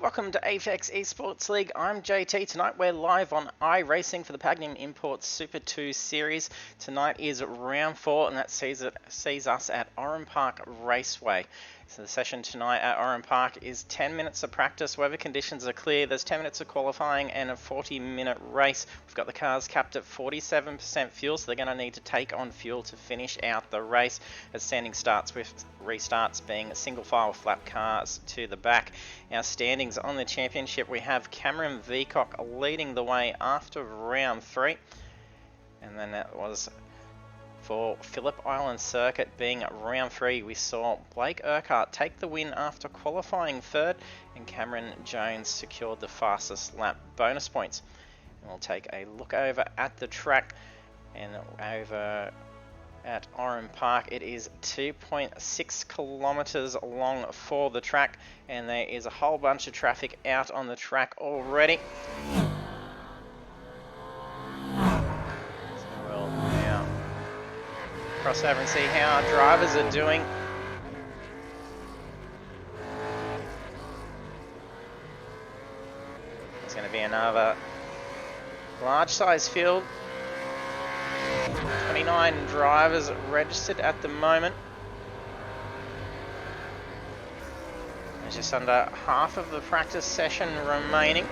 Welcome to Apex Esports League. I'm JT. Tonight we're live on iRacing for the Pagnian Imports Super 2 series. Tonight is round 4 and that sees us at Oran Park Raceway. So the session tonight at Oran Park is 10 minutes of practice. Weather conditions are clear. There's 10 minutes of qualifying and a 40-minute race. We've got the cars capped at 47% fuel, so they're going to need to take on fuel to finish out the race. As standing starts with restarts being single file flap cars to the back. Our standings on the championship, we have Cameron Veacock leading the way after round 3. And then that was for Phillip Island Circuit being round 3. We saw Blake Urquhart take the win after qualifying third, and Cameron Jones secured the fastest lap bonus points. And we'll take a look over at the track, and over at Oran Park it is 2.6 kilometers long for the track, and there is a whole bunch of traffic out on the track already. Cross over and see how our drivers are doing. There's going to be another large size field. 29 drivers registered at the moment. There's just under half of the practice session remaining.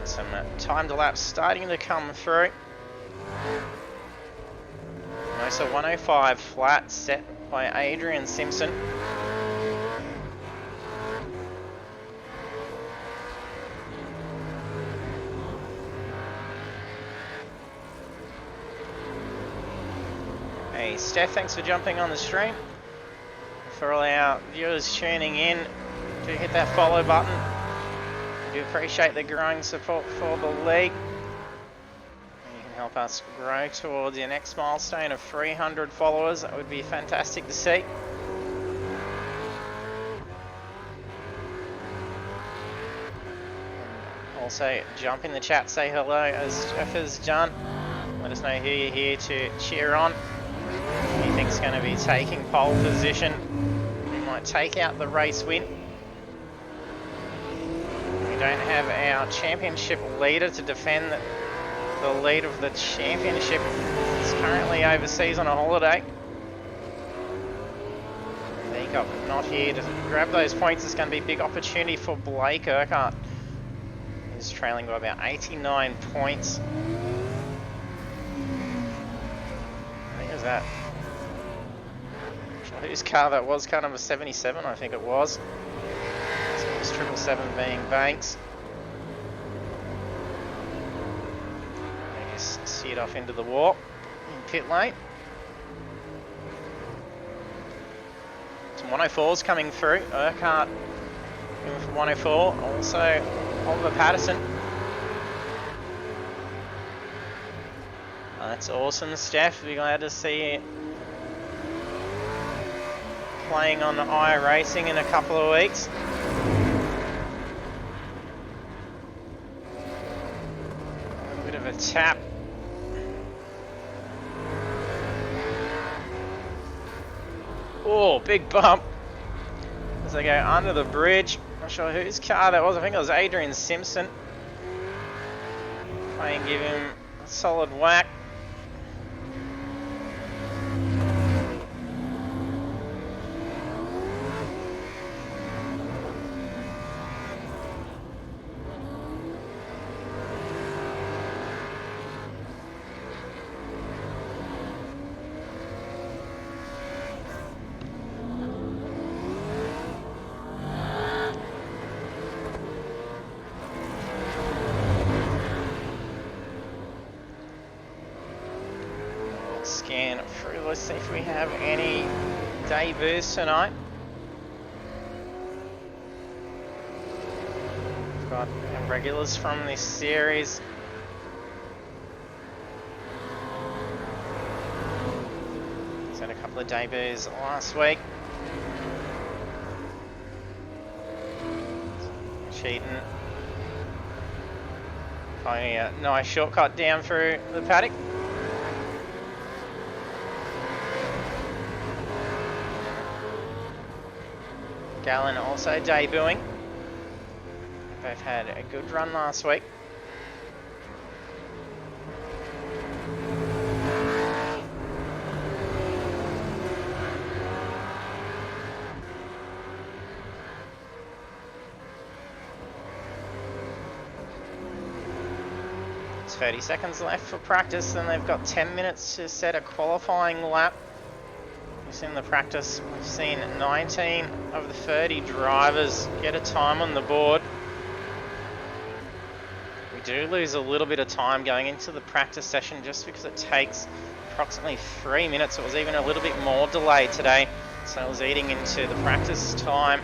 Some timed laps starting to come through. So 105 flat set by Adrian Simpson. Hey Steph, thanks for jumping on the stream. For all our viewers tuning in, do hit that follow button. We do appreciate the growing support for the league. You can help us grow towards your next milestone of 300 followers. That would be fantastic to see. And also jump in the chat, say hello as Jeff has done. Let us know who you're here to cheer on. Who you think's going to be taking pole position. We might take out the race win. We don't have our championship leader to defend the lead of the championship. He's currently overseas on a holiday. Veacock not here to grab those points. It's going to be a big opportunity for Blake Urquhart. He's trailing by about 89 points. I think it was that. Whose car that was? Car number 77, I think it was. 777 being Banks. They just steered off into the wall in pit lane. Some 104s coming through. Urquhart in for 104. Also Oliver Patterson. That's awesome, Steph. We're glad to see you playing on iRacing in a couple of weeks. A tap. Oh, big bump as they go under the bridge. Not sure whose car that was. I think it was Adrian Simpson. Try and give him a solid whack. Scan through, let's see if we have any debuts tonight. We've got our regulars from this series. He's had a couple of debuts last week. Cheating. Finding a nice shortcut down through the paddock. Gallon also debuting. Both had a good run last week. It's 30 seconds left for practice, and they've got 10 minutes to set a qualifying lap. We've seen the practice, we've seen 19 of the 30 drivers get a time on the board. We do lose a little bit of time going into the practice session just because it takes approximately 3 minutes. It was even a little bit more delayed today, so it was eating into the practice time.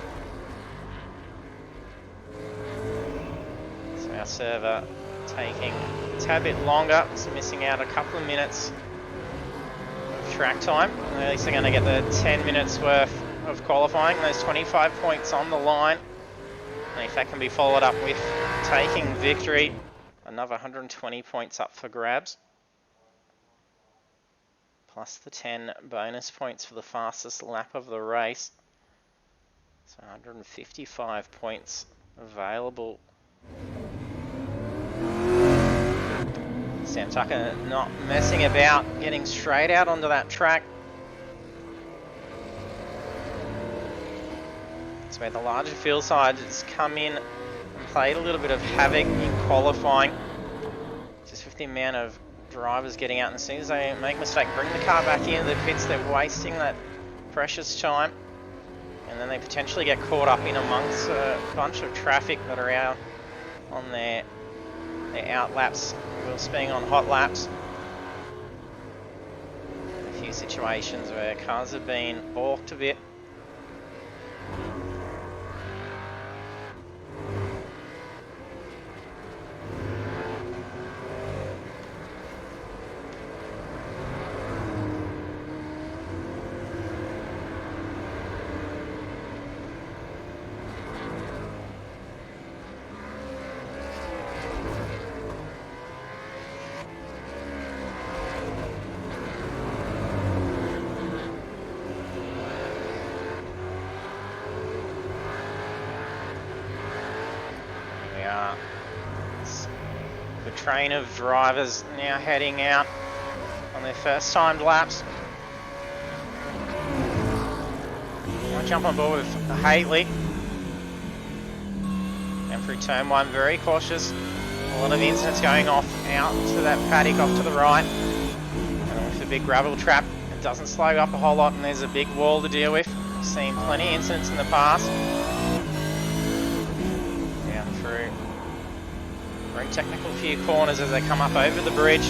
So our server taking a tad bit longer, so missing out a couple of minutes of track time. At least they're going to get the 10 minutes worth of qualifying, those 25 points on the line. And if that can be followed up with taking victory, another 120 points up for grabs. Plus the 10 bonus points for the fastest lap of the race. So 155 points available. Sam Tucker not messing about, getting straight out onto that track. It's where the larger field sides come in and played a little bit of havoc in qualifying. Just with the amount of drivers getting out, and as soon as they make a mistake, bring the car back into the pits, they're wasting that precious time. And then they potentially get caught up in amongst a bunch of traffic that are out on their out laps, wheel spinning on hot laps. A few situations where cars have been balked a bit. Train of drivers now heading out on their first timed laps. I'll jump on board with Haley. And through turn one, very cautious. A lot of incidents going off out to that paddock off to the right. And with the big gravel trap, it doesn't slow up a whole lot, and there's a big wall to deal with. We've seen plenty of incidents in the past. Down through. Very technical few corners as they come up over the bridge.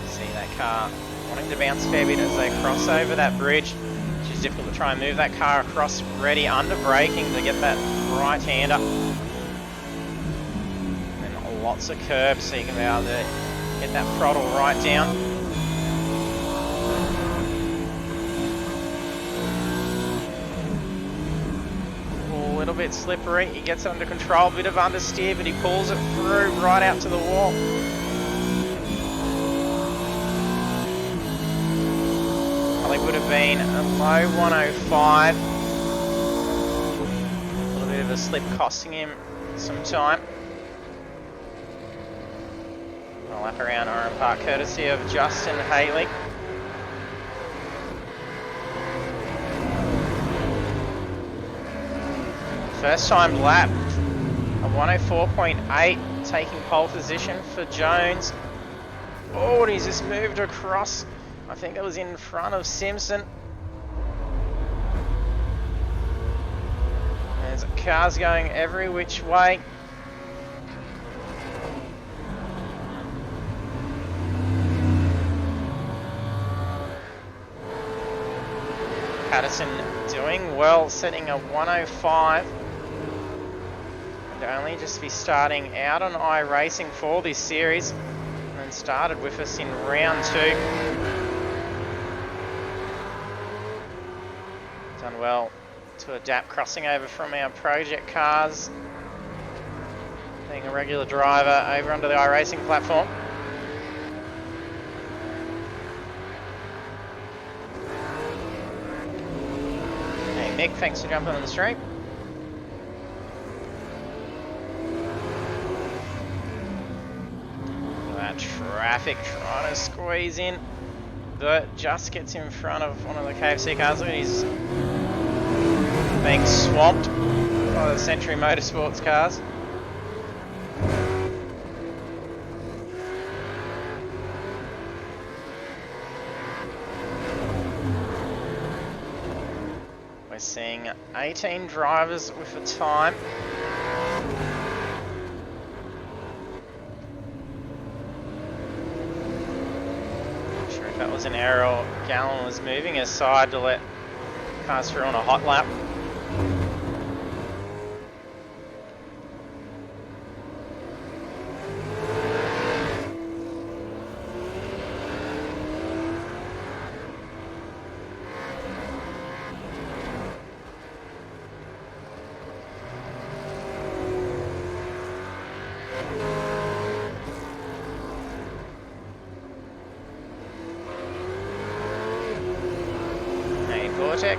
See that car wanting to bounce a fair bit as they cross over that bridge, which is difficult to try and move that car across, ready under braking to get that right-hander. And lots of curbs so you can be able to get that throttle right down. A little bit slippery, he gets it under control, bit of understeer, but he pulls it through right out to the wall. Probably would have been a low 105. A little bit of a slip costing him some time. A lap around Oran Park courtesy of Justin Haley. First time lap, a 104.8, taking pole position for Jones. Oh, and he's just moved across. I think it was in front of Simpson. There's cars going every which way. Patterson doing well, setting a 105. Only just be starting out on iRacing for this series, and then started with us in round 2. Done well to adapt, crossing over from our project cars, being a regular driver over onto the iRacing platform. Nick, thanks for jumping on the stream. That traffic trying to squeeze in, but just gets in front of one of the KFC cars. Look at he's being swamped by the Century Motorsports cars. We're seeing 18 drivers with a time. Not sure if that was an error or Gallon was moving aside to let cars through on a hot lap.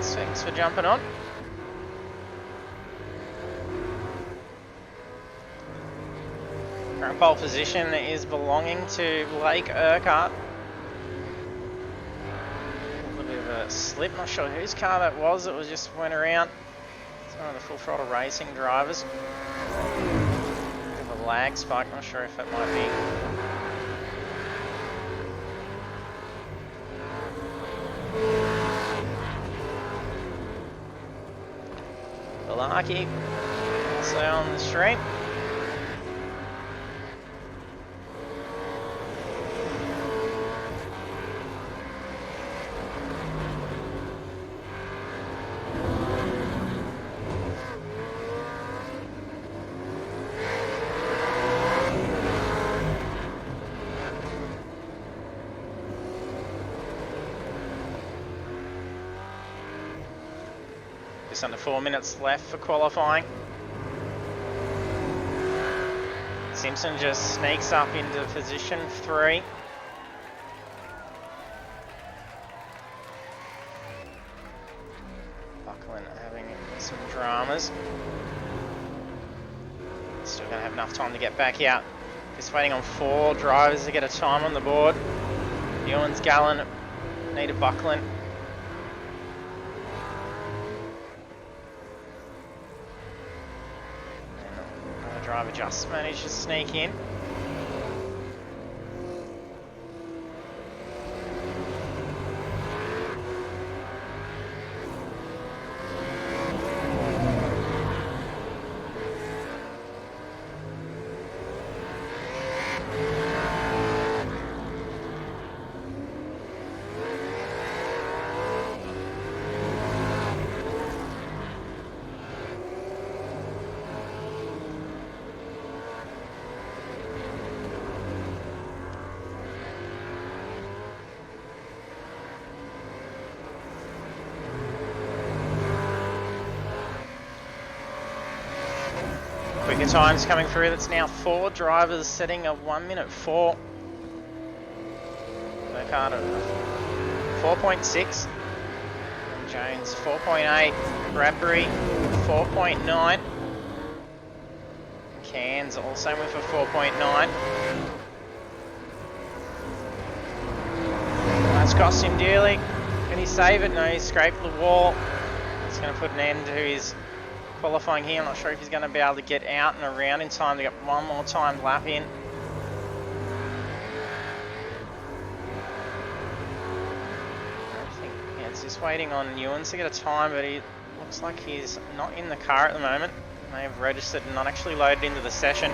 Thanks for jumping on. Current pole position is belonging to Blake Urquhart. A little bit of a slip, not sure whose car that was. It was just went around. It's one of the Full Throttle Racing drivers. Bit of a lag spike, not sure if it might be. Lucky, also on the street. Just under 4 minutes left for qualifying. Simpson just sneaks up into position 3. Buckland having some dramas. Still going to have enough time to get back out. Just waiting on 4 drivers to get a time on the board. Ewan's Gallen, Nita Buckland. Driver just managed to sneak in. Quicker times coming through. That's now 4 drivers setting a 1:04. Burkhardt 4.6. Jones 4.8. Bradbury 4.9. Cairns also with a 4.9. That's cost him dearly. Can he save it? No, he scraped the wall. It's going to put an end to his qualifying here. I'm not sure if he's going to be able to get out and around in time to get one more time lap in. Yeah, it's just waiting on Ewan to get a time, but he looks like he's not in the car at the moment. May have registered and not actually loaded into the session.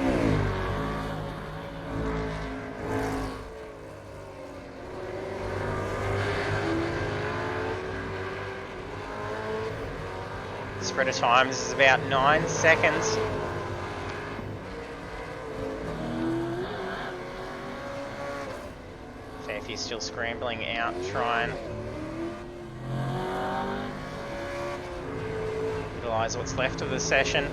Spread of times is about 9 seconds. Fairview's still scrambling out to try and utilise what's left of the session.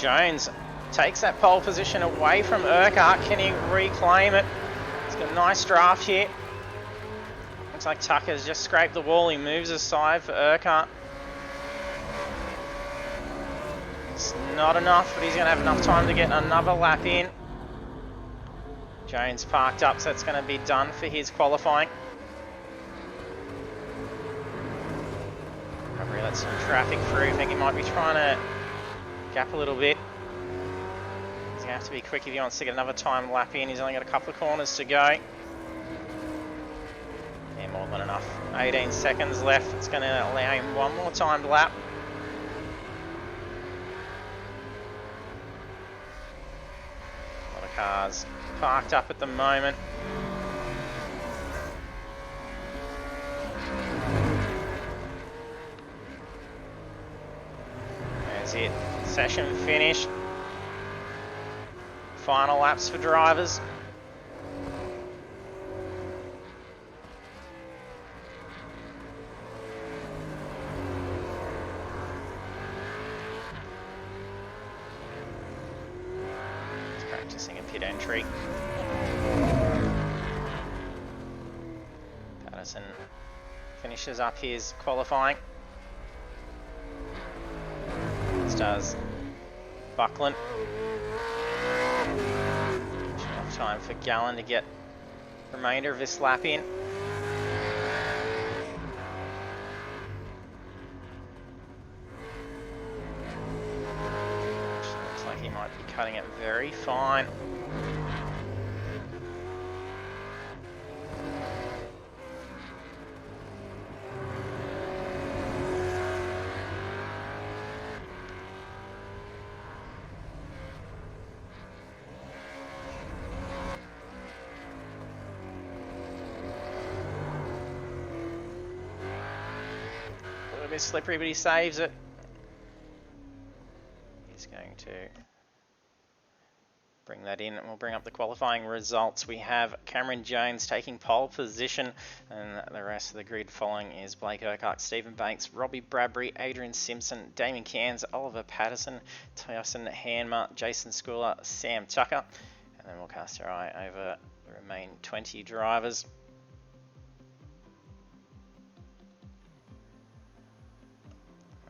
Jones takes that pole position away from Urquhart. Can he reclaim it? He's got a nice draft here. Looks like Tucker's just scraped the wall. He moves aside for Urquhart. It's not enough, but he's going to have enough time to get another lap in. Jones parked up, so it's going to be done for his qualifying. Probably let some traffic through. I think he might be trying to gap a little bit. He's going to have to be quick if he wants to get another time lap in. He's only got a couple of corners to go. Yeah, more than enough. 18 seconds left. It's going to allow him one more time to lap. A lot of cars parked up at the moment. There's it. Session finished. Final laps for drivers. Practicing a pit entry. Patterson finishes up his qualifying. As does Buckland. Enough time for Gallen to get the remainder of this lap in. Looks like he might be cutting it very fine. A little bit slippery, but he saves it. He's going to bring that in, and we'll bring up the qualifying results. We have Cameron Jones taking pole position, and the rest of the grid following is Blake Urquhart, Stephen Banks, Robbie Bradbury, Adrian Simpson, Damien Cairns, Oliver Patterson, Tyson Hanmer, Jason Schooler, Sam Tucker, and then we'll cast our eye over the remaining 20 drivers.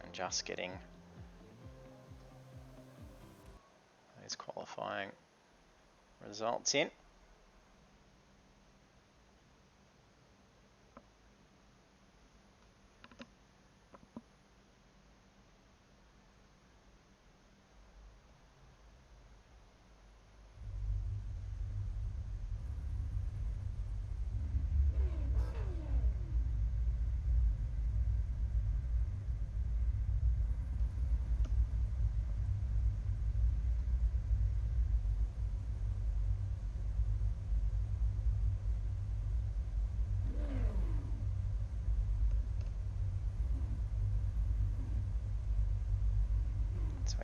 And just getting those qualifying results in.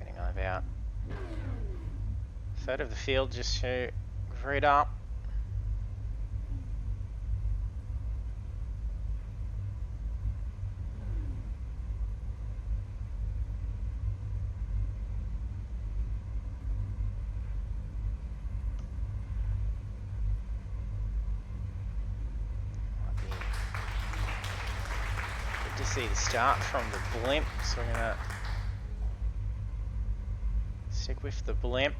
Waiting about a third of the field just to grid up. Might be good to see the start from the blimp, so we're going to stick with the blimp.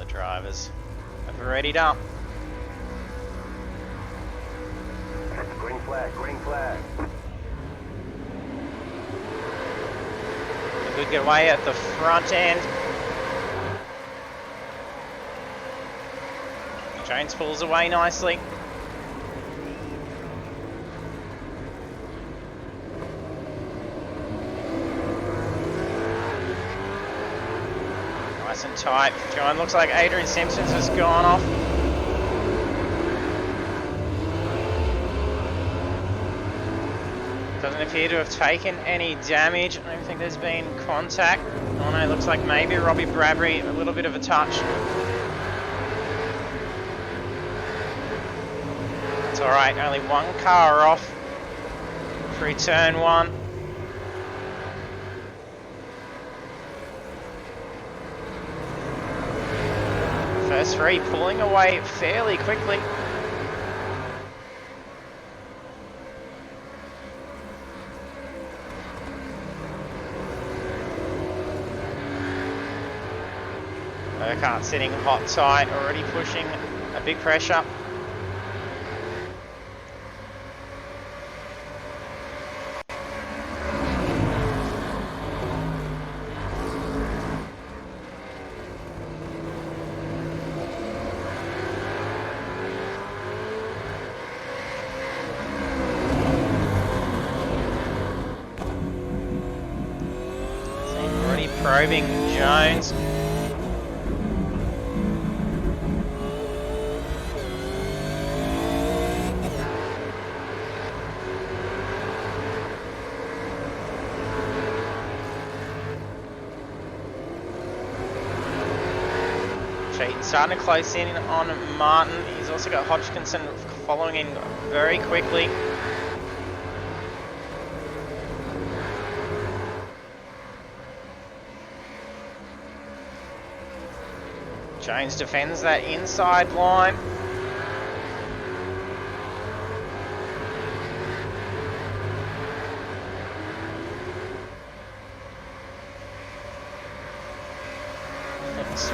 Drivers have readied up. Green flag, green flag. A good getaway at the front end. Jones pulls away nicely. nice and tight. John, looks like Adrian Simpson's has gone off. Doesn't appear to have taken any damage. I don't think there's been contact. Oh no, looks like maybe Robbie Bradbury, a little bit of a touch. It's alright, only one car off through turn one. First three pulling away fairly quickly. Burkhardt sitting hot tight, already pushing a big pressure. Already probing Jones. Starting to close in on Martin. He's also got Hodgkinson following in very quickly. Jones defends that inside line.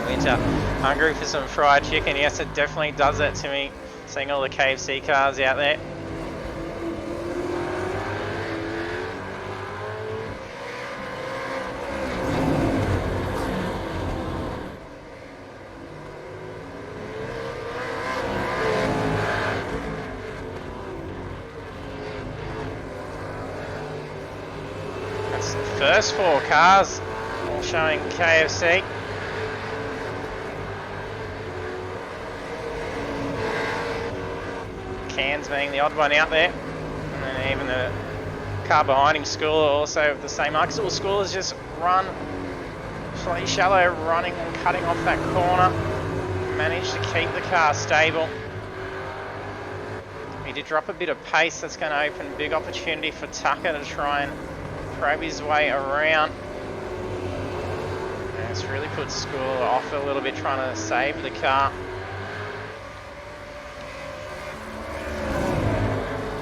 Winter, hungry for some fried chicken. Yes, it definitely does that to me, seeing all the KFC cars out there. That's the first four cars, all showing KFC. Cairns being the odd one out there, and then even the car behind him, Schooler, also the same mark. Schooler's just run slightly shallow, running and cutting off that corner. Managed to keep the car stable. He did drop a bit of pace. That's going to open a big opportunity for Tucker to try and probe his way around. And it's really put Schooler off a little bit, trying to save the car.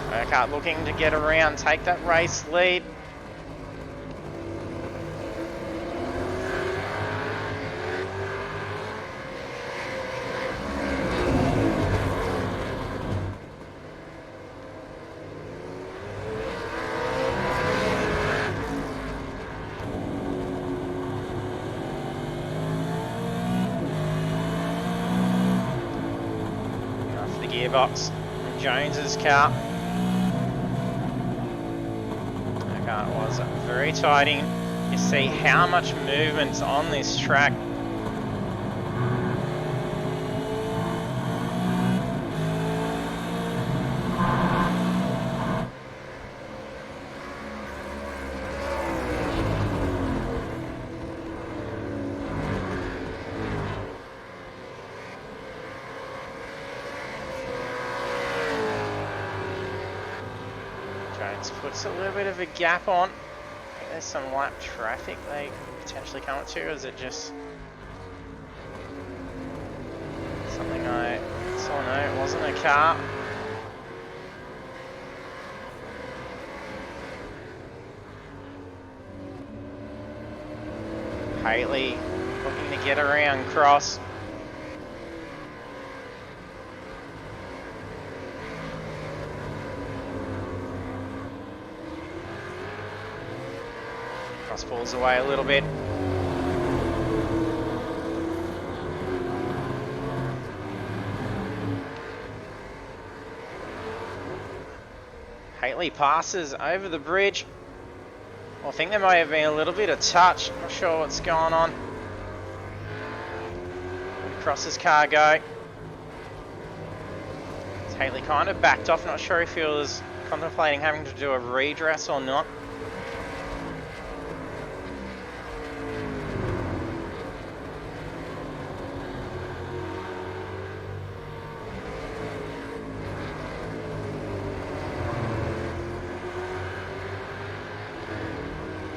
Burkhardt looking to get around, take that race lead. Off the gearbox, Jones's car. It was very tight in. You see how much movement's on this track. Jones puts a little bit of a gap on. I think there's some lap traffic they could potentially come up to, or is it just something I saw? No, it wasn't a car. Haley looking to get around Cross. Cross pulls away a little bit. Haley passes over the bridge. I think there may have been a little bit of touch. Not sure what's going on. Cross's car go. Haley kind of backed off, not sure if he was contemplating having to do a redress or not.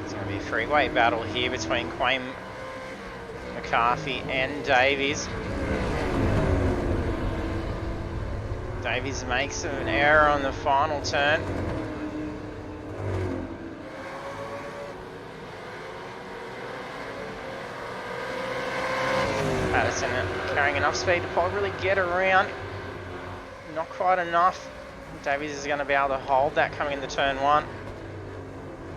It's going to be a three-way battle here between Quayne, McCarthy and Davies. Davies makes an error on the final turn. Patterson carrying enough speed to probably get around. Not quite enough. Davies is going to be able to hold that coming into turn one.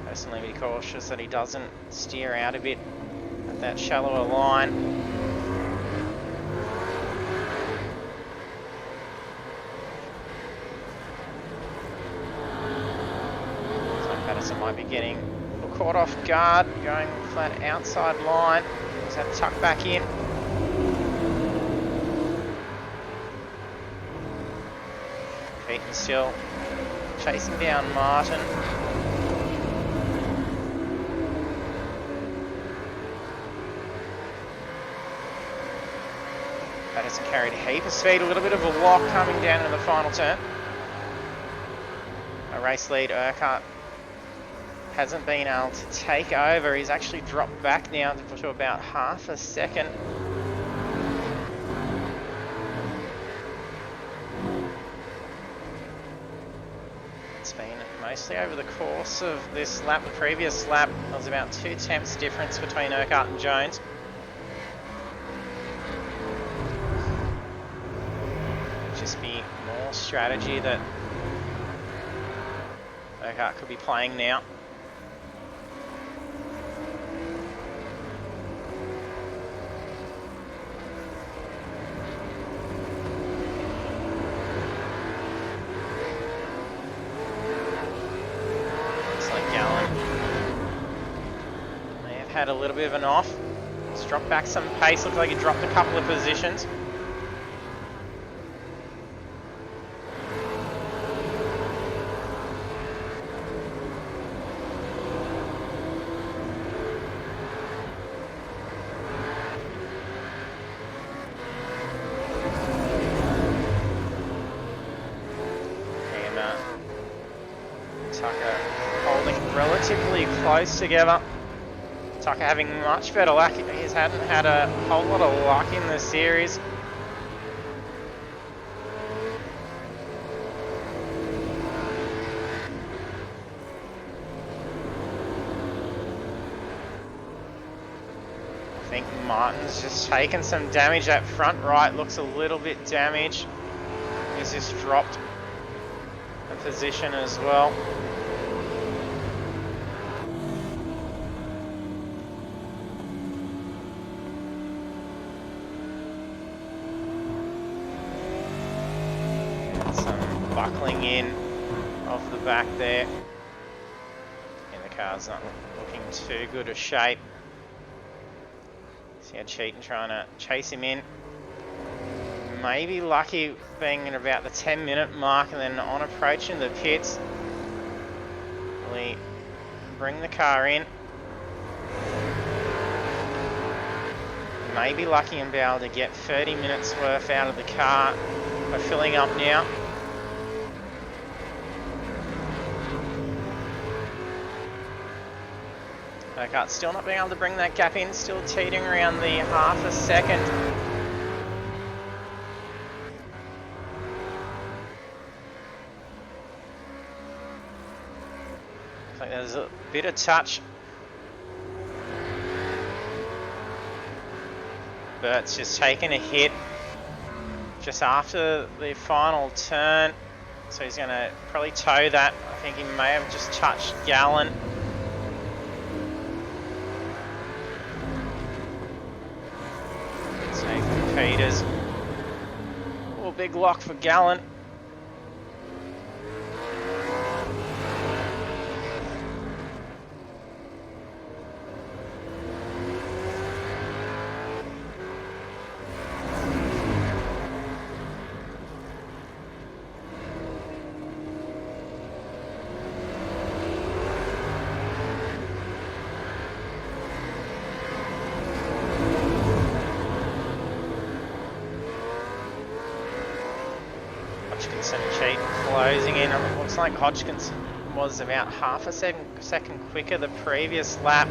Personally, be cautious that he doesn't steer out a bit at that shallower line. Might be getting caught off guard, going flat outside line. Just had to tuck back in. Keaton still chasing down Martin. Patterson carried a heap of speed, a little bit of a lock coming down in the final turn. A race lead, Urquhart hasn't been able to take over. He's actually dropped back now to about half a second. It's been mostly over the course of this lap. The previous lap, there was about 2 tenths difference between Urquhart and Jones. Just be more strategy that Urquhart could be playing now. Had a little bit of an off. He's dropped back some pace. Looks like he dropped a couple of positions. And Tucker holding relatively close together. Tucker having much better luck. He hadn't had a whole lot of luck in the series. I think Martin's just taken some damage. That front right looks a little bit damaged. He's just dropped a position as well. Buckling in off the back there, and the car's not looking too good a shape. See how Cheaton trying to chase him in. Maybe lucky being at about the 10-minute mark, and then on approaching the pits, really bring the car in. Maybe lucky and be able to get 30 minutes worth out of the car by filling up now. Urquhart still not being able to bring that gap in, still teetering around the half a second. Looks like there's a bit of touch. Bert's just taken a hit just after the final turn, so he's going to probably tow that. I think he may have just touched Gallen. Peters. Oh, big lock for Gallen. Hodgkinson and Cheaton closing in. It looks like Hodgkinson was about half a second quicker the previous lap.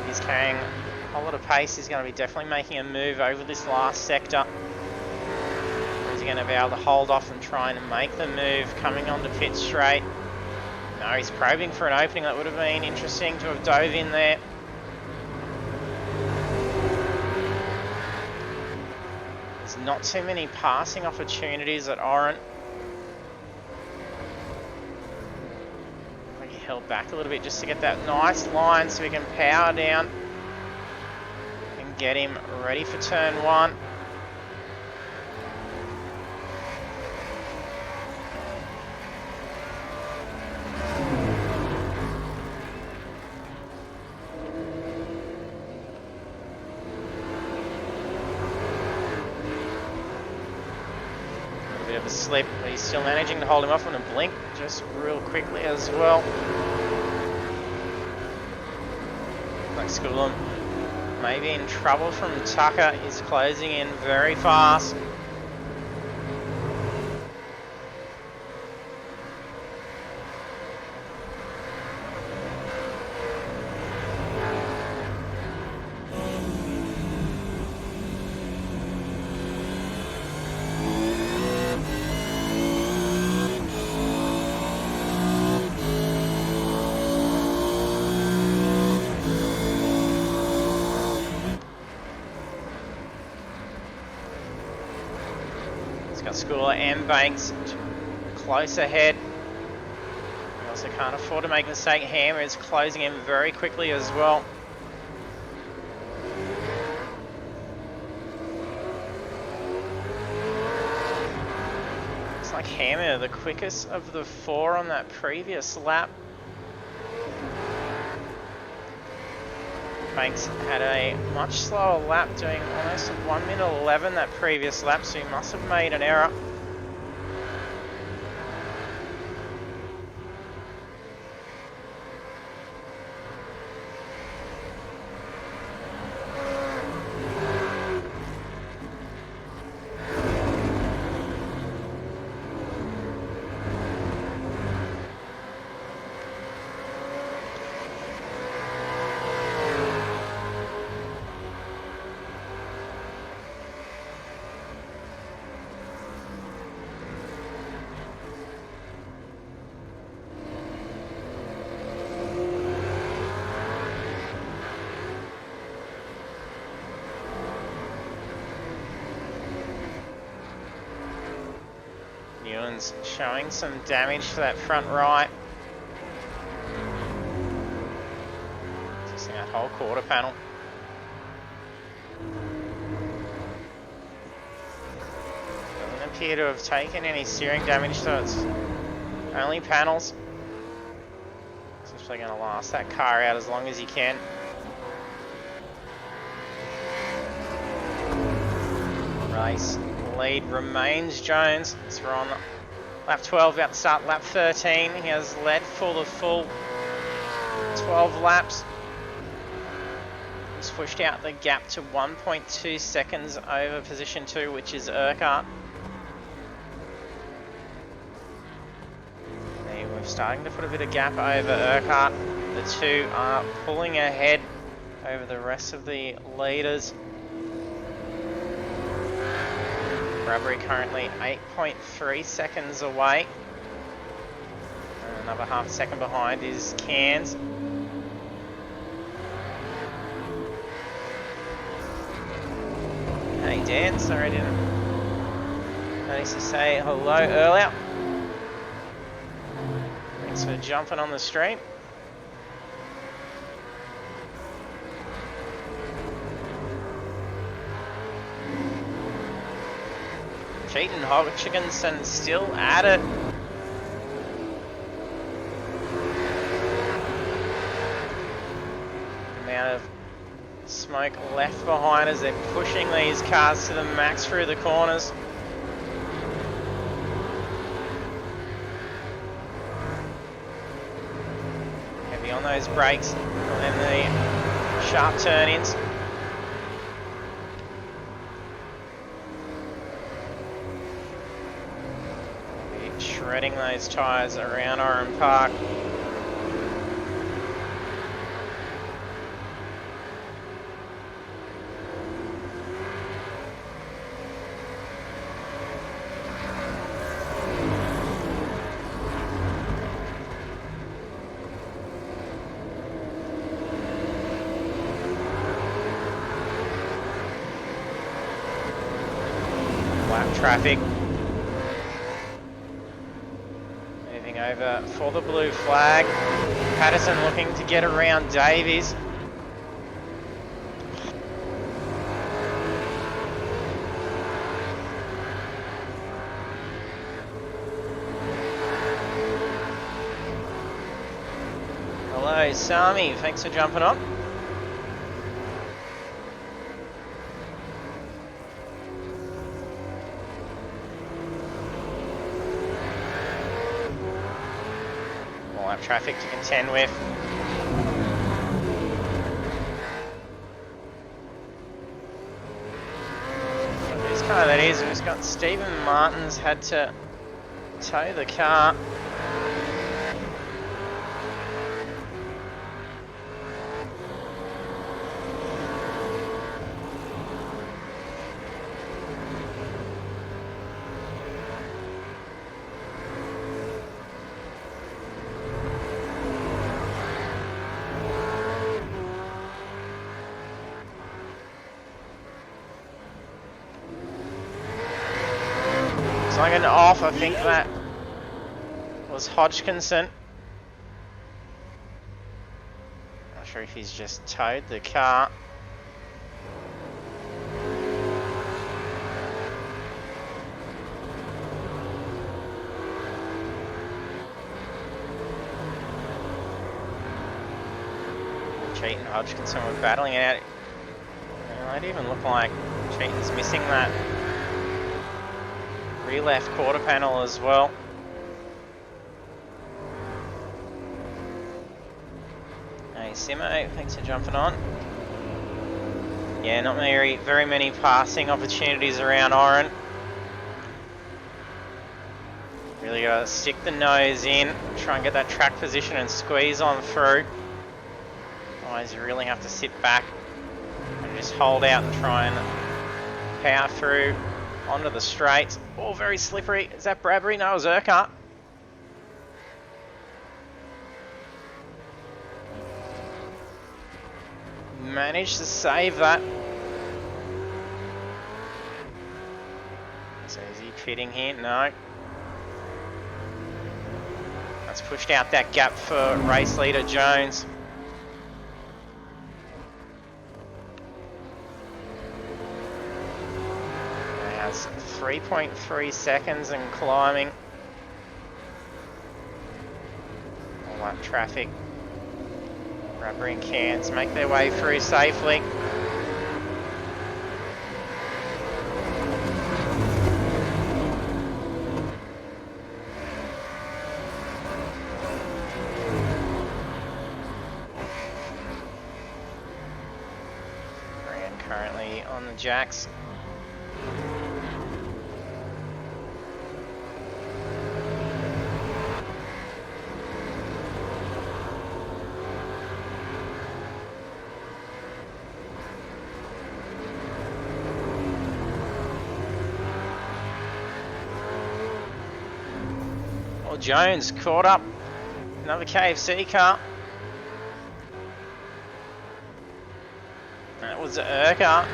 He's carrying a whole lot of pace. He's going to be definitely making a move over this last sector. Is he going to be able to hold off and try and make the move coming onto pit straight? No, he's probing for an opening. That would have been interesting to have dove in there. There's not too many passing opportunities at Oran. He held back a little bit just to get that nice line so we can power down and get him ready for turn one. Of a slip, but he's still managing to hold him off on a blink just real quickly as well. Like Schoolham maybe in trouble from Tucker. He's closing in very fast. Schooler and Banks close ahead. We also can't afford to make a mistake. Hammer is closing in very quickly as well. Looks like Hammer the quickest of the four on that previous lap. Banks had a much slower lap, doing almost 1 minute 11 that previous lap, so he must have made an error. Ewan's showing some damage to that front right. Just that whole quarter panel. Doesn't appear to have taken any steering damage, so it's only panels. So it's going to last that car out as long as you can. Race lead remains Jones. So we're on lap 12, about to start lap 13. He has led for the full 12 laps. He's pushed out the gap to 1.2 seconds over position 2, which is Urquhart. We're starting to put a bit of gap over Urquhart. The two are pulling ahead over the rest of the leaders. Bradbury currently 8.3 seconds away. And another half a second behind is Cairns. Hey Dan, sorry I didn't notice to say hello earlier. Thanks for jumping on the stream. Cheaton Hodgkinson still at it. Amount of smoke left behind as they're pushing these cars to the max through the corners. Heavy on those brakes and then the sharp turn-ins. shredding those tyres around Oran Park. Lap traffic. Moving over for the blue flag. Patterson looking to get around Davies. Hello, Sami. Thanks for jumping on. We'll have traffic to contend with. Whose car that is? We've got Stephen Martin's had to tow the car. It's like an off, I think that was Hodgkinson. Not sure if he's just towed the car. Cheat and Hodgkinson were battling it out. It even look like Cheaton's missing that rear left quarter panel as well. Hey Simo, thanks for jumping on. Yeah, not very many passing opportunities around Oran. Really gotta stick the nose in, try and get that track position and squeeze on through. Otherwise you really have to sit back and just hold out and try and power through onto the straight. Oh, very slippery. Is that Bradbury? No, it was Urquhart. Managed to save that. So is he pitting here? No. That's pushed out that gap for race leader Jones. He has 3.3 seconds and climbing. All that traffic. Bradbury and Cairns make their way through safely. Oran currently on the jacks. Jones caught up. Another KFC car. That was Urquhart.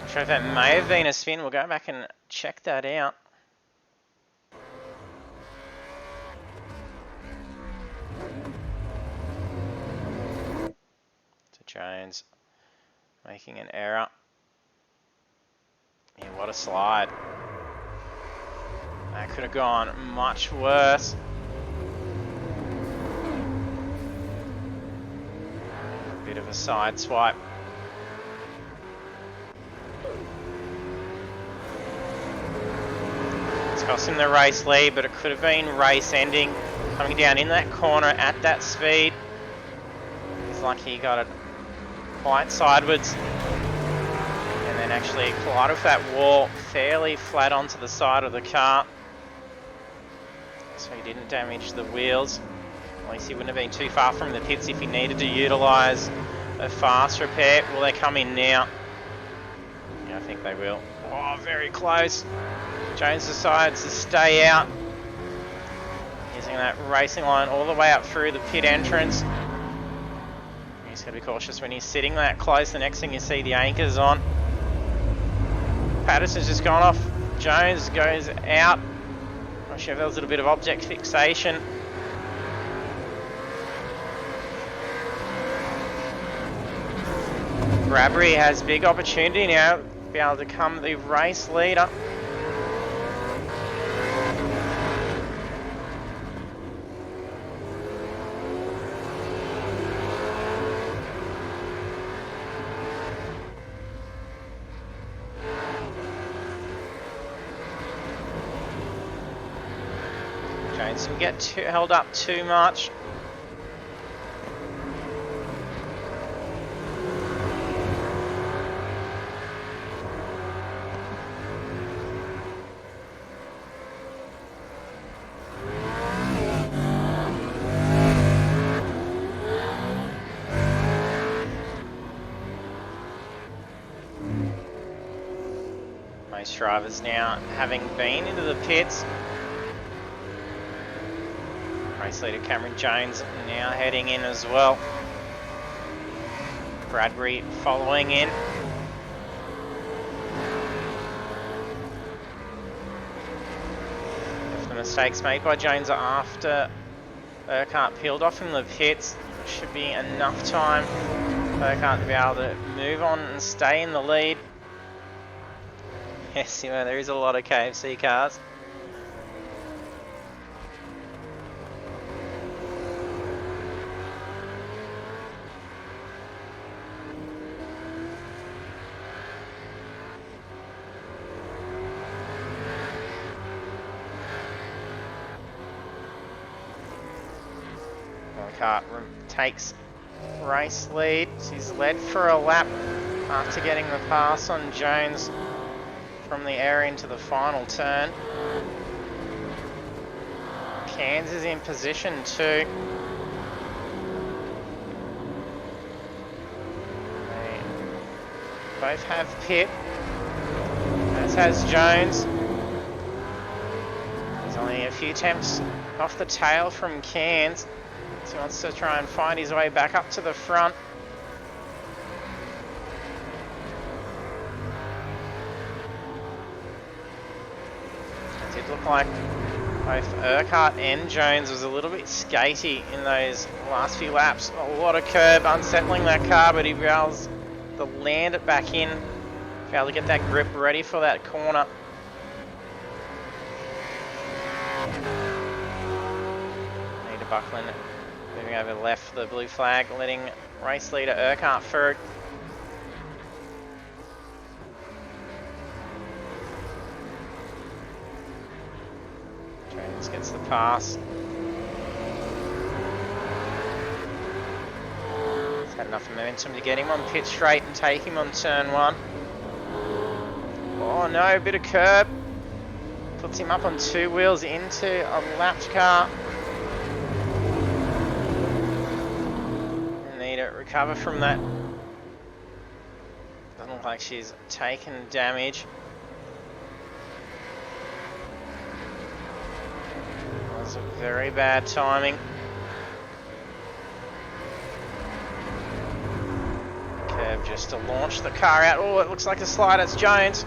Not sure if that may have been a spin. We'll go back and check that out. To Jones making an error. Yeah, what a slide. That could have gone much worse. Bit of a side swipe. It's cost him the race lead, but it could have been race ending. Coming down in that corner at that speed. He's lucky he got it quite sideways. And then actually collide with that wall fairly flat onto the side of the car. So he didn't damage the wheels. At least he wouldn't have been too far from the pits if he needed to utilise a fast repair. Will they come in now? Yeah, I think they will. Oh, very close. Jones decides to stay out. Using that racing line all the way up through the pit entrance. He's got to be cautious when he's sitting that close. The next thing you see, the anchor's on. Patterson's just gone off. Jones goes out. Not sure if there was a little bit of object fixation. Bradbury has big opportunity now to be able to become the race leader. Jones didn't get held up too much. Most drivers now having been into the pits. Race leader Cameron Jones now heading in as well. Bradbury following in. If the mistakes made by Jones are after Urquhart peeled off in the pits, should be enough time for Urquhart to be able to move on and stay in the lead. Yes, you know, there is a lot of KFC cars. Urquhart takes race lead. She's led for a lap after getting the pass on Jones from the air into the final turn. Cairns is in position too. They both have pit, as has Jones. There's only a few temps off the tail from Cairns. So he wants to try and find his way back up to the front. It did look like both Urquhart and Jones was a little bit skatey in those last few laps. A lot of curb, unsettling that car, but he was able to land it back in, be able to get that grip ready for that corner. Anita Buckland moving over left for the blue flag, letting race leader Urquhart through. Jones gets the pass. He's had enough momentum to get him on pit straight and take him on turn one. Oh no, a bit of curb. Puts him up on two wheels into a lapped car. Recover from that. Doesn't look like she's taken damage. That was a very bad timing. Curve just to launch the car out. Oh, it looks like a slide. It's Jones.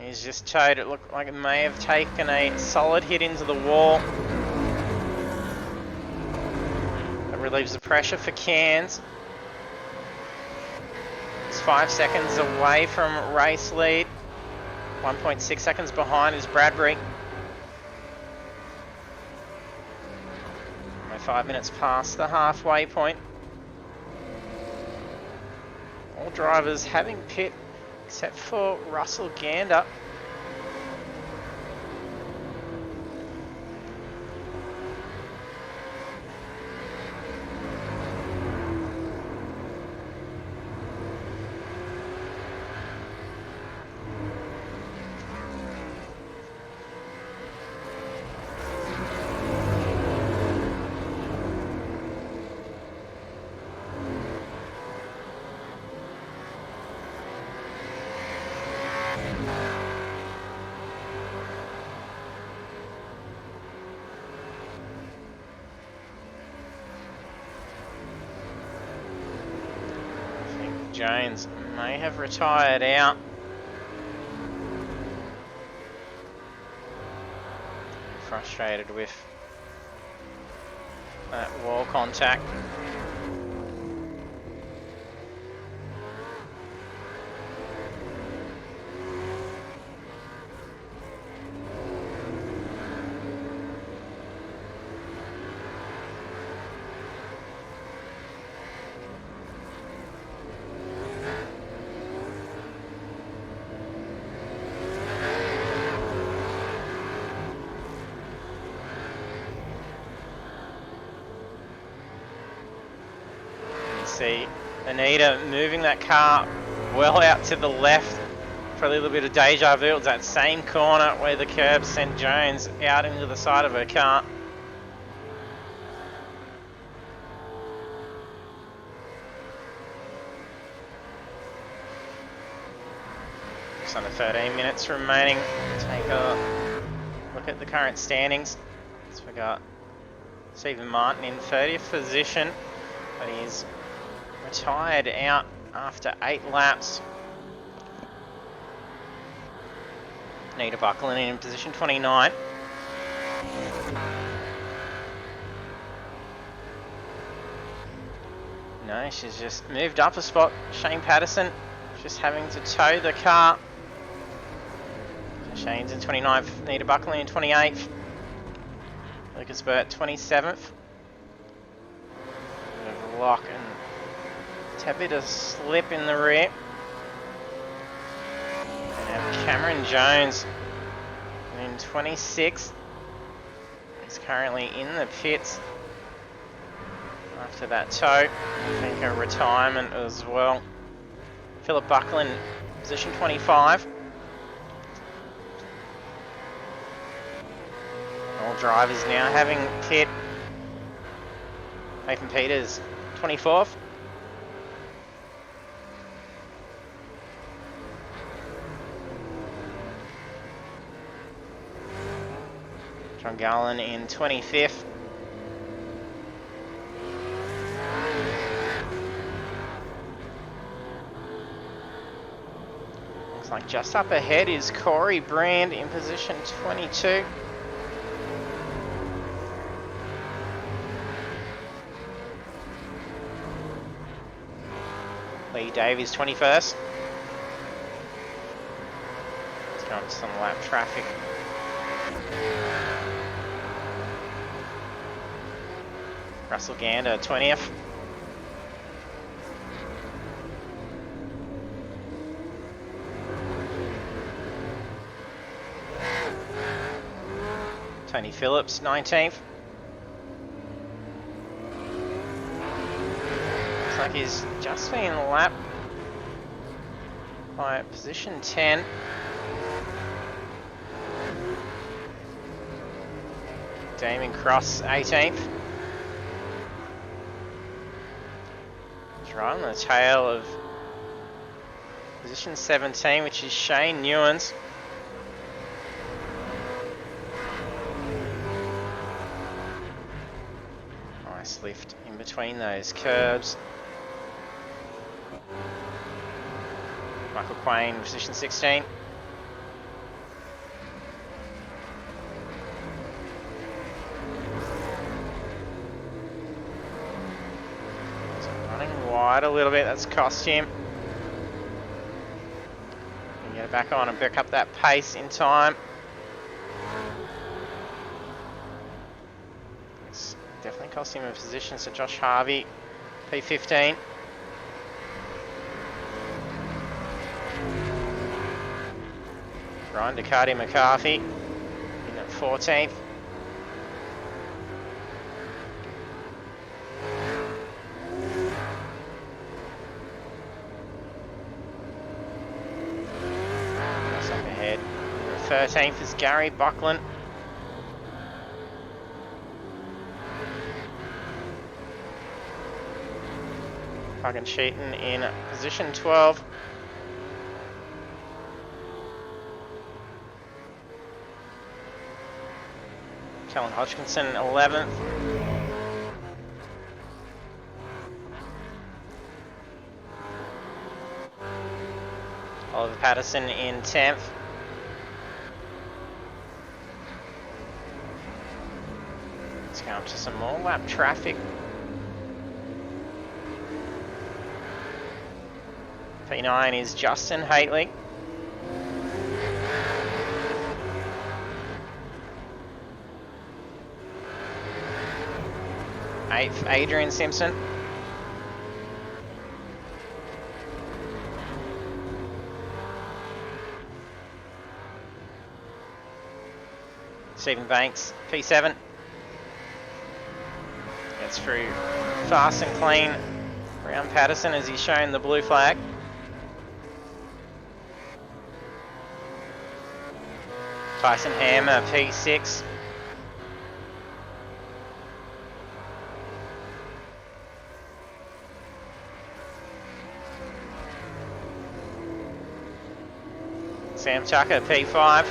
He's just towed. It looked like it may have taken a solid hit into the wall. Relieves the pressure for Cairns. It's 5 seconds away from race lead. 1.6 seconds behind is Bradbury. We're 5 minutes past the halfway point. All drivers having pit except for Russell Gander. Jones may have retired out. Frustrated with that wall contact. See Anita moving that car well out to the left for a little bit of deja vu. It's that same corner where the curb sent Jones out into the side of her car. Just under 13 minutes remaining. Take a look at the current standings. So we got Stephen Martin in 30th position, but he's retired out after 8 laps. Nita Buckland in position 29. No, she's just moved up a spot. Shane Patterson just having to tow the car. So Shane's in 29th, Nita Buckland in 28th. Lucas Burt 27th. Bit of lock and a bit of slip in the rear. And have Cameron Jones in 26th. He's currently in the pits after that tow. I think a retirement as well. Philip Buckland, position 25. All drivers now having pit. Nathan Peters, 24th. John Garland in 25th. Looks like just up ahead is Corey Brand in position 22. Lee Davies 21st. Let's go on to some lap traffic. Russell Gander 20th. Tony Phillips 19th. Looks like he's just been lapped by position 10. Damon Cross 18th. He's right on the tail of position 17, which is Shane Newens. Nice lift in between those curbs. Michael Quain, position 16. Wide a little bit, that's cost him. And get it back on and pick up that pace in time. It's definitely cost him a position, so Josh Harvey, P15. Ryan Ducati McCarthy in at 14th. Up ahead. 13th is Gary Buckland. Hagen Sheaton in position 12. Kellen Hodgkinson 11th. Oliver Patterson in 10th. Let's go up to some more lap traffic. P9 is Justin Haitley. 8th, Adrian Simpson. Stephen Banks, P7. Gets through fast and clean around Patterson as he's shown the blue flag. Tyson Hammer, P6. Sam Tucker, P5.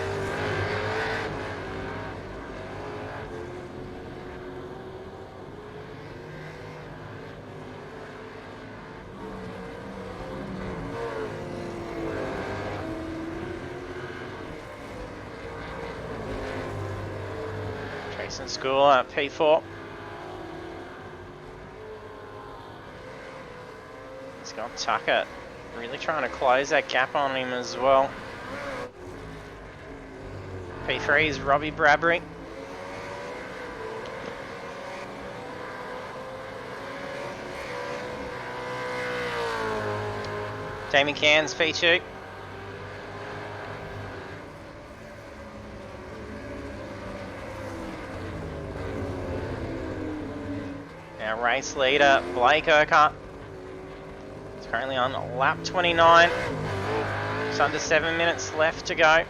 Jason Schooler, P4. He's got Tucker really trying to close that gap on him as well. P3 is Robbie Bradbury. Damien Cairns, P2. Now race leader Blake Urquhart. He's currently on lap 29. Just under 7 minutes left to go.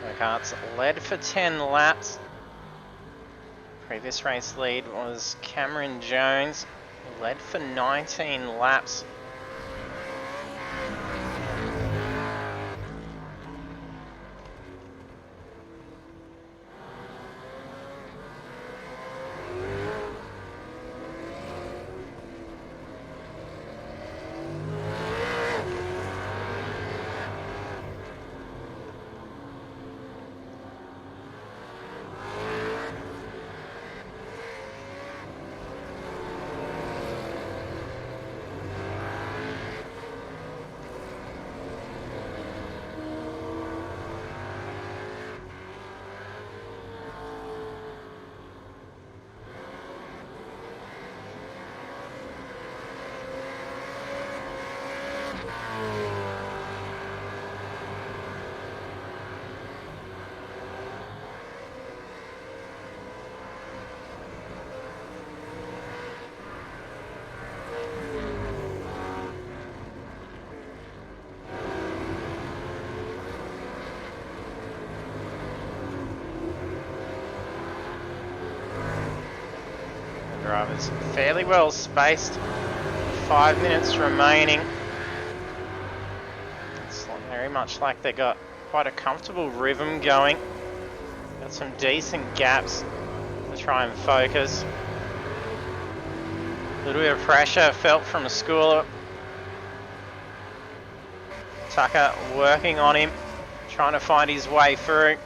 Urquhart's led for 10 laps. Previous race lead was Cameron Jones, who led for 19 laps. Drivers fairly well spaced. 5 minutes remaining. It's very much like they got quite a comfortable rhythm going. Got some decent gaps to try and focus. A little bit of pressure felt from the schooler. Tucker working on him, trying to find his way through.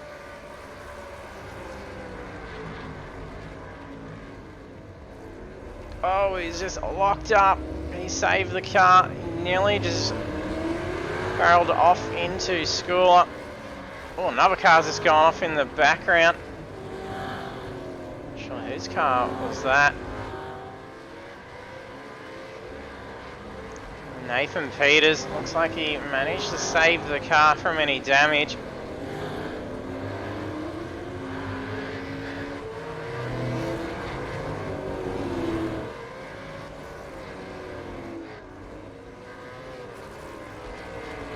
Oh, he's just locked up. He saved the car. He nearly just barreled off into Schooler. Oh, another car's just gone off in the background. Not sure whose car was that. Nathan Peters, looks like he managed to save the car from any damage.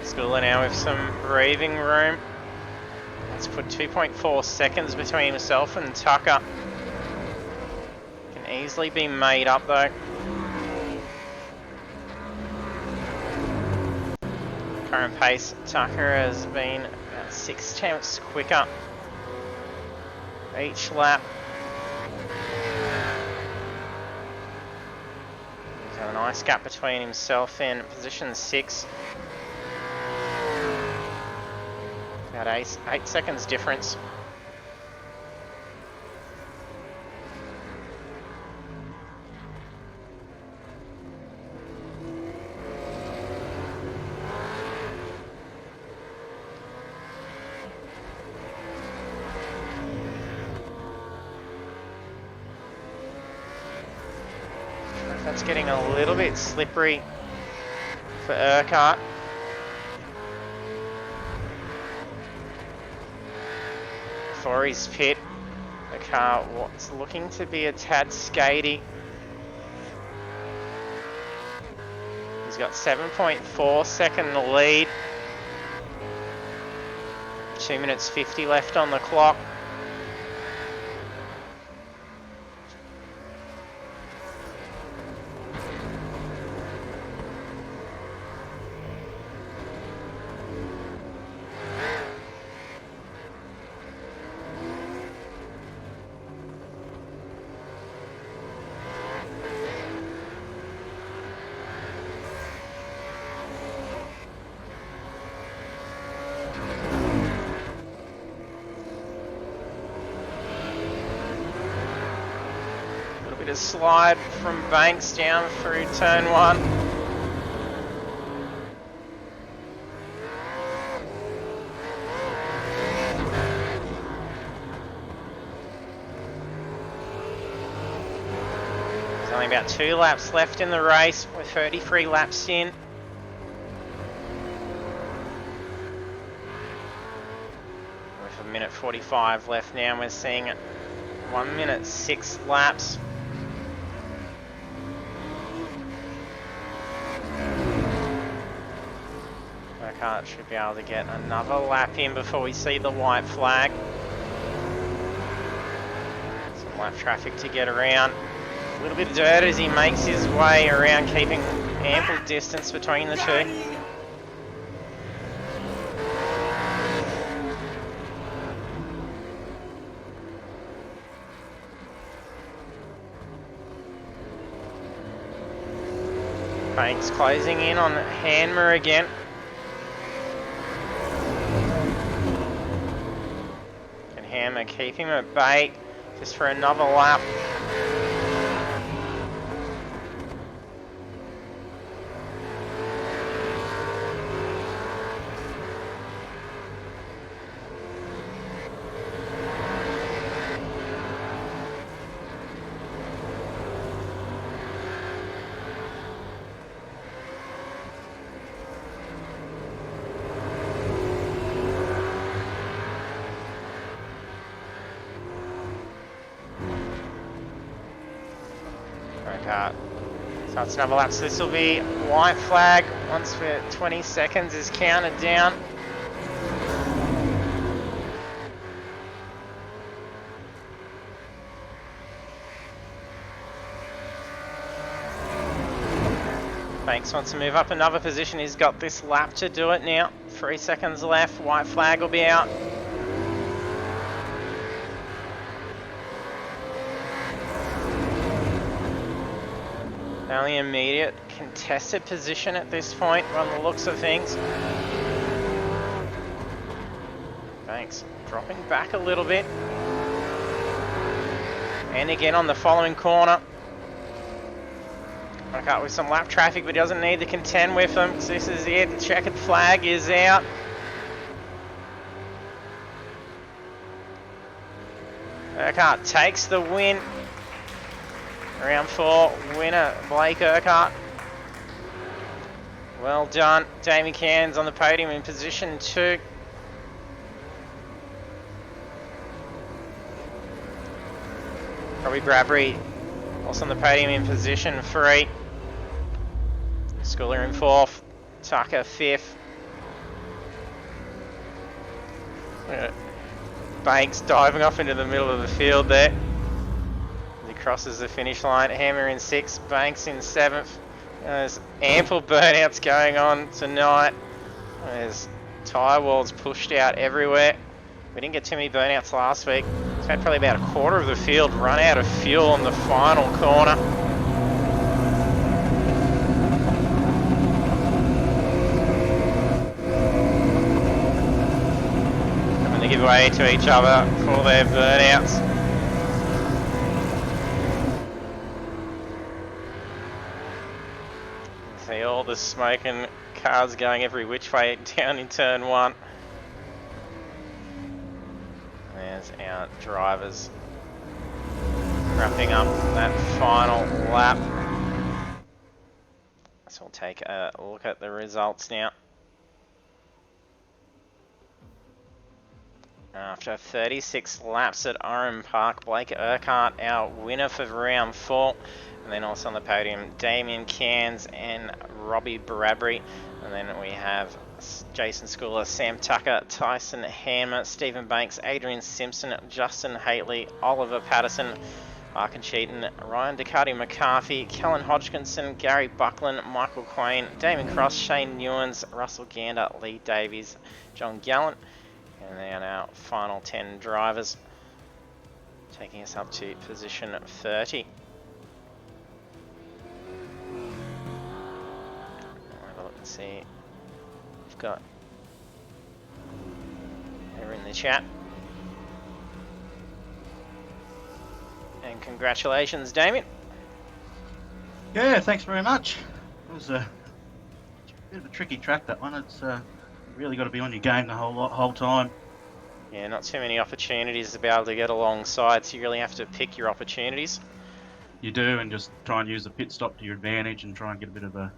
Schooler now with some breathing room. Let's put 2.4 seconds between himself and Tucker. Can easily be made up though. Current pace, Tucker has been about 6 tenths quicker each lap. He's got a nice gap between himself and position 6. About 8 seconds difference. That's getting a little bit slippery for Urquhart. For his pit, the car what's looking to be a tad skatey. He's got 7.4 second lead. 2 minutes 50 left on the clock. Bit of slide from Banks down through turn 1. There's only about 2 laps left in the race. We're 33 laps in. With 1 minute 45 left now, we're seeing 1 minute 6 laps. Urquhart should be able to get another lap in before we see the white flag. Some lap traffic to get around. A little bit of dirt as he makes his way around, keeping ample distance between the two. Banks closing in on Hanmer again. Hammer keep him at bay just for another lap. So it's another lap, so this will be white flag once for 20 seconds is counted down. Banks wants to move up another position, he's got this lap to do it now. 3 seconds left, white flag will be out. Only immediate contested position at this point on the looks of things. Banks dropping back a little bit. And again on the following corner. Urquhart with some lap traffic, but he doesn't need to contend with them. So this is it, the checkered flag is out. Urquhart takes the win. Round 4 winner, Blake Urquhart. Well done. Damien Cairns on the podium in position 2. Robbie Bradbury also on the podium in position 3. Schooler in 4th. Tucker 5th. Banks diving off into the middle of the field there. Crosses the finish line. Hammer in 6th, Banks in 7th. There's ample burnouts going on tonight. There's tyre walls pushed out everywhere. We didn't get too many burnouts last week. We've had probably about a quarter of the field run out of fuel on the final corner. Having to give way to each other for their burnouts. See all the smoke and cars going every which way down in turn 1. There's our drivers wrapping up that final lap. So we'll take a look at the results now. After 36 laps at Oran Park, Blake Urquhart, our winner for round 4. And then also on the podium, Damien Cairns and Robbie Bradbury. And then we have Jason Schooler, Sam Tucker, Tyson Hammer, Stephen Banks, Adrian Simpson, Justin Haitley, Oliver Patterson, Arkin Cheaton, Ryan Ducati McCarthy, Kellen Hodgkinson, Gary Buckland, Michael Quain, Damon Cross, Shane Newens, Russell Gander, Lee Davies, John Gallant. And then our final 10 drivers, taking us up to position 30. I'll have a look and see. We've got her in the chat. And congratulations, Damien. Yeah, thanks very much. It was a bit of a tricky track, that one. It's really got to be on your game the whole time. Yeah, not too many opportunities to be able to get alongside, so you really have to pick your opportunities. You do, and just try and use the pit stop to your advantage and try and get a bit of a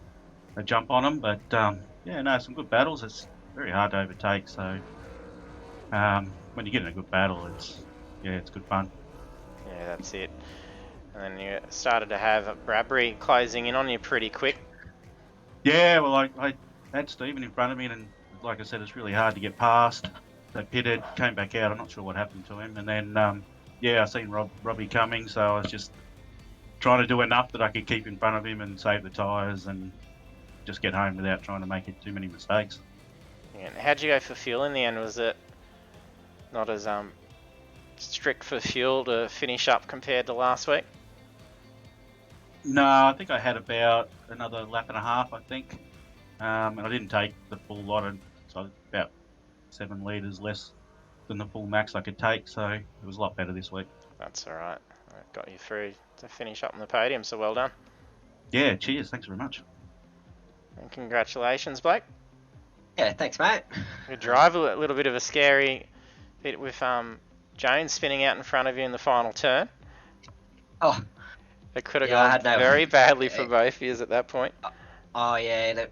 jump on them. But yeah, no, some good battles. It's very hard to overtake, so when you get in a good battle, it's good fun. Yeah, that's it. And then you started to have Bradbury closing in on you pretty quick. Yeah, well, I had Stephen in front of me, and like I said, it's really hard to get past. They pitted, came back out. I'm not sure what happened to him. And then, yeah, I seen Robbie coming, so I was just trying to do enough that I could keep in front of him and save the tyres and just get home without trying to make it too many mistakes. Yeah, and how'd you go for fuel in the end? Was it not as strict for fuel to finish up compared to last week? No, I think I had about another lap and a half, I think. And I didn't take the full lot, so about 7 litres less than the full max I could take, so it was a lot better this week. That's alright. That got you through to finish up on the podium, so well done. Yeah, cheers, thanks very much. And congratulations, Blake. Yeah, thanks, mate. Good drive, a little bit of a scary bit with Jones spinning out in front of you in the final turn. Oh, It could have gone very badly for both of you at that point. oh yeah,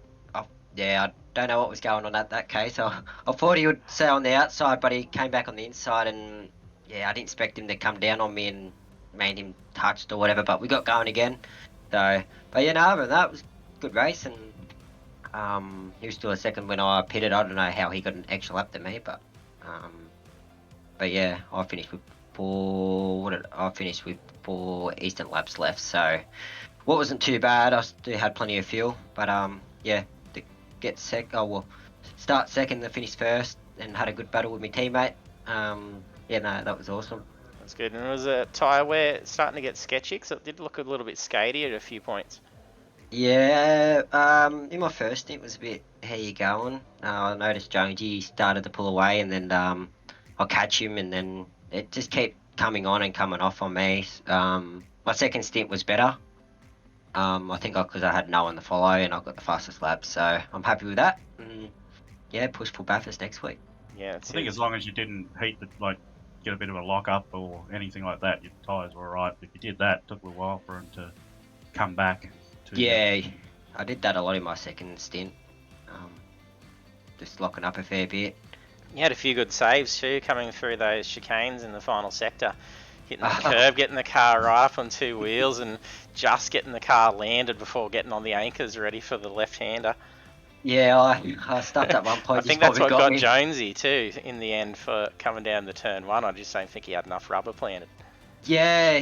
I don't know what was going on at that case. I thought he would stay on the outside, but he came back on the inside, and yeah, I didn't expect him to come down on me and made him touched or whatever. But we got going again. So, but yeah, no, other than that, it was a good race, and he was still a second when I pitted. I don't know how he got an extra lap to me, but yeah, I finished with four Eastern laps left, so what wasn't too bad. I still had plenty of fuel, but yeah, to get start second, then finish first, and had a good battle with my teammate. Yeah, no, that was awesome. That's good. And it was a tyre wear starting to get sketchy, because it did look a little bit skatey at a few points. Yeah, in my first stint was a bit, how you going? I noticed Jonesy started to pull away, and then I'll catch him, and then it just kept coming on and coming off on me. My second stint was better. I think because I had no one to follow, and I got the fastest lap, so I'm happy with that. And yeah, push for Bathurst next week. Yeah, I think as long as you didn't get a bit of a lock up or anything like that, your tyres were alright. If you did that, it took a while for them to come back. Yeah, I did that a lot in my second stint. Just locking up a fair bit. You had a few good saves too, coming through those chicanes in the final sector. Hitting the curb, getting the car right up on two wheels, and just getting the car landed before getting on the anchors ready for the left-hander. Yeah, I stuffed at one point. I think that's what got Jonesy too in the end for coming down the turn one. I just don't think he had enough rubber planted. Yeah,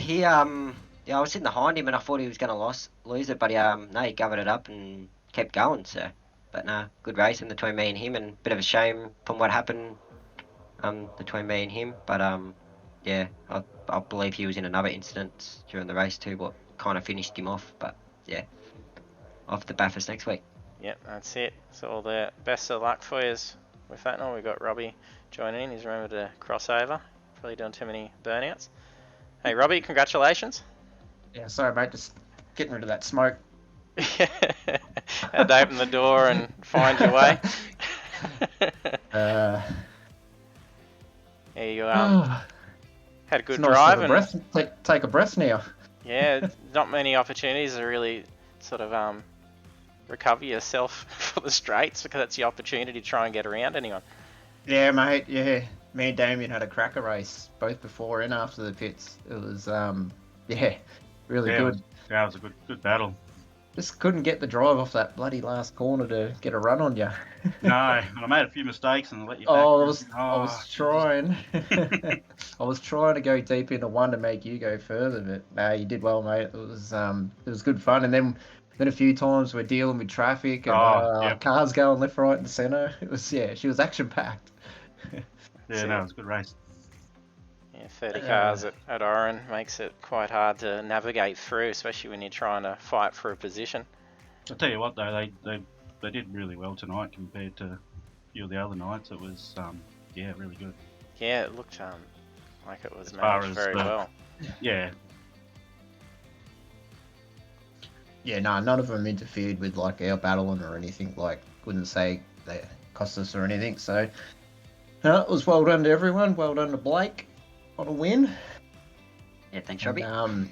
I was sitting behind him and I thought he was going to lose it, but no, he covered it up and kept going. So But nah, good racing between me and him, and bit of a shame from what happened between me and him. But yeah, I believe he was in another incident during the race too, what kind of finished him off. But yeah, off to Bathurst next week. Yep, that's it. So all the best of luck for you with that. Now we've got Robbie joining in. He's remembered to cross over. Probably doing too many burnouts. Hey Robbie, congratulations. Yeah, sorry mate, just getting rid of that smoke. Had to open the door and find your way. Uh, Yeah, you had a good it's nice drive to and breath, take a breath now. yeah, not many opportunities to really sort of recover yourself for the straights, because that's the opportunity to try and get around anyone. Yeah, mate. Yeah, me and Damien had a cracker race both before and after the pits. It was yeah, really good. Yeah, it was a good battle. Just couldn't get the drive off that bloody last corner to get a run on you. No, and I made a few mistakes and let you back. Oh, I was trying. I was trying to go deep into one to make you go further, but no, you did well, mate. It was good fun. And then a few times we're dealing with traffic and yep. cars going left, right, and centre. It was she was action packed. Yeah, no, it was a good race. Yeah, 30 cars at Oran makes it quite hard to navigate through, especially when you're trying to fight for a position. I'll tell you what though, they did really well tonight compared to a few of the other nights. It was yeah, really good. Yeah, it looked like it was As far managed as very well. Yeah. Yeah, no, none of them interfered with like our battling or anything. Like, wouldn't say they cost us or anything. So, no, it was well done to everyone. Well done to Blake on a win. Yeah, thanks, Robbie. There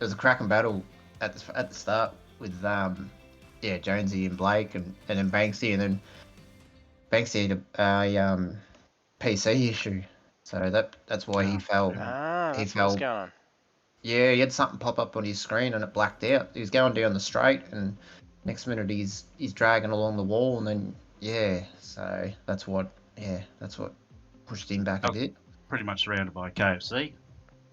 was a cracking battle at the start with Jonesy and Blake and then Banksy, and then Banksy had a PC issue, so that's why he fell. That's what's going on. Yeah, he had something pop up on his screen and it blacked out. He was going down the straight, and next minute he's dragging along the wall, and then so that's what pushed him back a bit. Pretty much surrounded by KFC.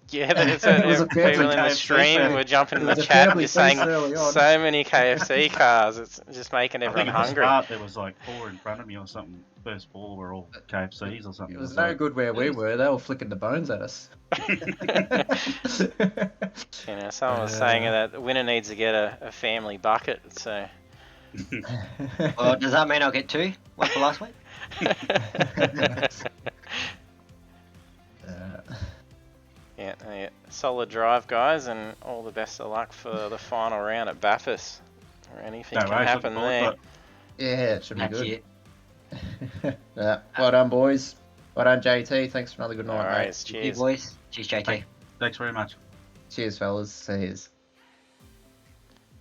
Yeah, there's people in the stream were jumping in the chat just saying so many KFC cars. It's just making everyone hungry. There was like 4 in front of me or something. First 4 were all KFCs or something. It was no good where we were. They were flicking the bones at us. Someone was saying that the winner needs to get a family bucket. So. Well, does that mean I'll get 2? One for last week? Yeah, solid drive, guys, and all the best of luck for the final round at Bathurst. Or anything can happen there. Yeah, it should be good. It. Well done, boys. Well done, JT. Thanks for another good night, mate. Cheers. You boys. Cheers, JT. Thanks very much. Cheers, fellas. Cheers.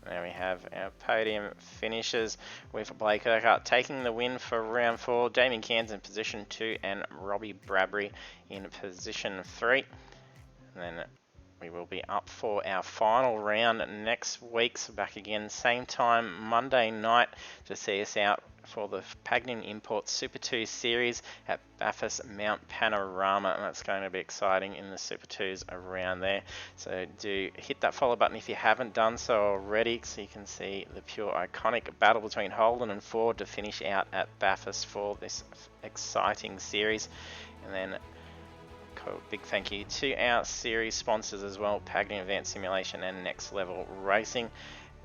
There we have our podium finishes with Blake Urquhart taking the win for round 4, Damien Cairns in position 2, and Robbie Bradbury in position 3. And then we will be up for our final round next week. So back again, same time, Monday night, to see us out for the Pagnian Imports Super 2 series at Bathurst Mount Panorama. And that's going to be exciting in the Super 2s around there. So do hit that follow button if you haven't done so already, so you can see the pure iconic battle between Holden and Ford to finish out at Bathurst for this exciting series. And then big thank you to our series sponsors as well, Pagnian Advanced Simulation and Next Level Racing.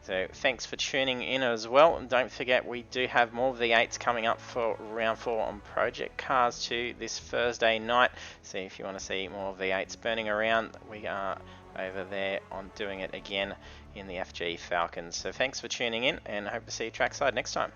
So thanks for tuning in as well. And don't forget, we do have more V8s coming up for round 4 on Project Cars 2 this Thursday night. So if you want to see more V8s burning around, we are over there on doing it again in the FG Falcons. So thanks for tuning in, and hope to see you trackside next time.